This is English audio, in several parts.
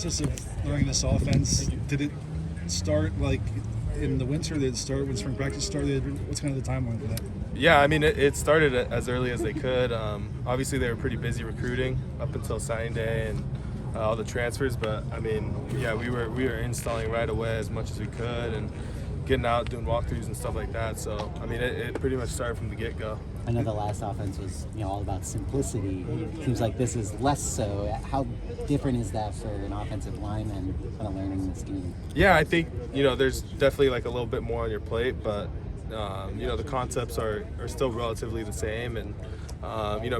process of learning this offense, did it start like in the winter? Did it start when spring practice started? What's kind of the timeline for that? Yeah, I mean, it started as early as they could. Obviously, they were pretty busy recruiting up until signing day and all the transfers. But I mean, yeah, we were installing right away as much as we could and getting out, doing walkthroughs and stuff like that. So I mean, it pretty much started from the get-go. I know the last offense was all about simplicity. It seems like this is less so. How different is that for an offensive lineman kind of learning the scheme? Yeah, I think there's definitely like a little bit more on your plate, but the concepts are still relatively the same, and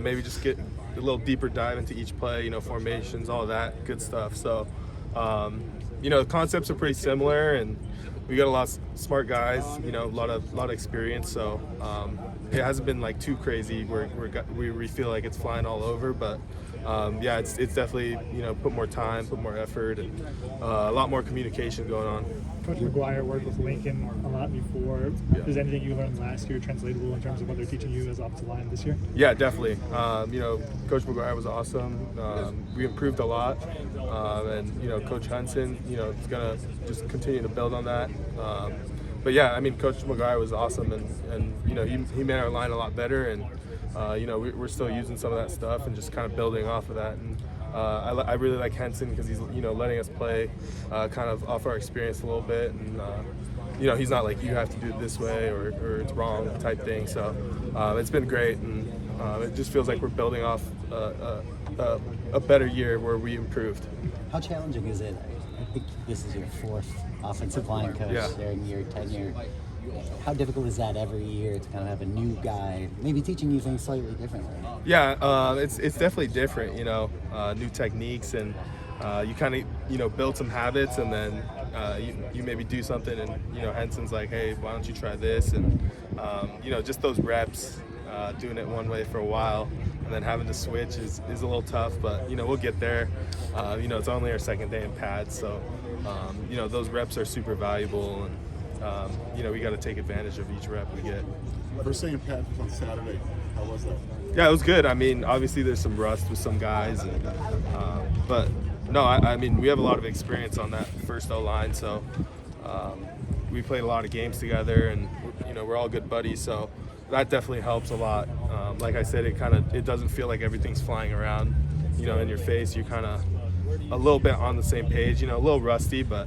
maybe just get a little deeper dive into each play, formations, all that good stuff. So the concepts are pretty similar, and we got a lot of smart guys, a lot of experience. So it hasn't been like too crazy where we feel like it's flying all over, but yeah, it's definitely put more time, put more effort, and a lot more communication going on. Coach McGuire worked with Lincoln a lot before. Yeah. Is anything you learned last year translatable in terms of what they're teaching you as offensive line this year? Yeah, definitely. Coach McGuire was awesome. We improved a lot, and Coach Hudson, is gonna just continue to build on that. But yeah, I mean, Coach McGuire was awesome, and he made our line a lot better, and we're still using some of that stuff and just kind of building off of that. And I really like Henson because he's letting us play kind of off our experience a little bit, and he's not like you have to do it this way or it's wrong type thing. So it's been great, and it just feels like we're building off a better year where we improved. How challenging is it? I think this is your fourth offensive line coach during your tenure. How difficult is that every year to kind of have a new guy maybe teaching you things slightly differently? Yeah, it's definitely different, new techniques, and you kind of build some habits, and then you maybe do something, and Henson's like, hey, why don't you try this? And just those reps, doing it one way for a while and then having to switch is a little tough, but we'll get there. It's only our second day in pads, so those reps are super valuable, and we got to take advantage of each rep we get. First day in pads was on Saturday. How was that? Yeah, it was good. I mean, obviously there's some rust with some guys, but no, I mean, we have a lot of experience on that first O-line, so we played a lot of games together, and we're all good buddies, so that definitely helps a lot. Like I said, it doesn't feel like everything's flying around, in your face. You're kind of a little bit on the same page, a little rusty, but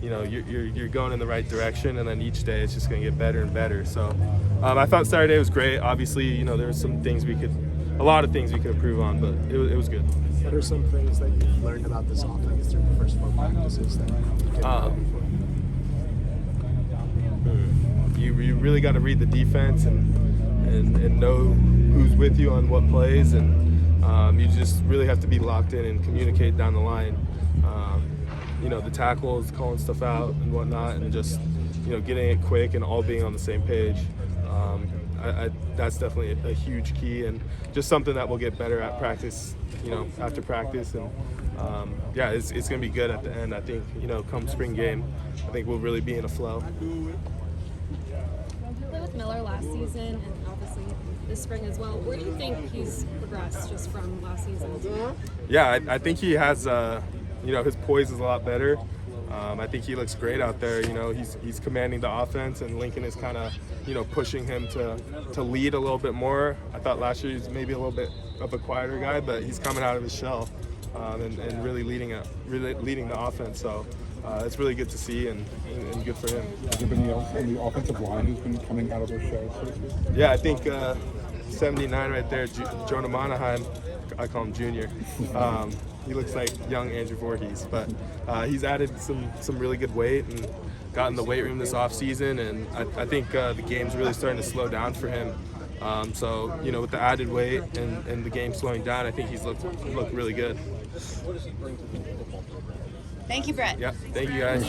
you're going in the right direction, and then each day it's just going to get better and better. So I thought Saturday was great. Obviously, there were some things a lot of things we could improve on, but it was good. What are some things that you've learned about this offense through the first 4 practices that you can you really got to read the defense and know who's with you on what plays, and you just really have to be locked in and communicate down the line. The tackles, calling stuff out and whatnot, and just getting it quick and all being on the same page. That's definitely a huge key, and just something that we'll get better at practice, after practice, and yeah, it's going to be good at the end. I think come spring game, I think we'll really be in a flow. You played with Miller last season, and obviously this spring as well. Where do you think he's progressed just from last season? Yeah, I think he has. His poise is a lot better. I think he looks great out there. He's commanding the offense, and Lincoln is kind of, pushing him to lead a little bit more. I thought last year he was maybe a little bit of a quieter guy, but he's coming out of his shell and really leading the offense. So it's really good to see and good for him. Has there been anyone else on the offensive line who's been coming out of their shell, so to speak? Yeah, I think 79 right there, Jonah Monaheim. I call him Junior. He looks like young Andrew Voorhees, but he's added some really good weight and got in the weight room this offseason, and I think the game's really starting to slow down for him. So with the added weight and the game slowing down, I think he's looked really good. Thank you, Brett. Yeah, thank you guys.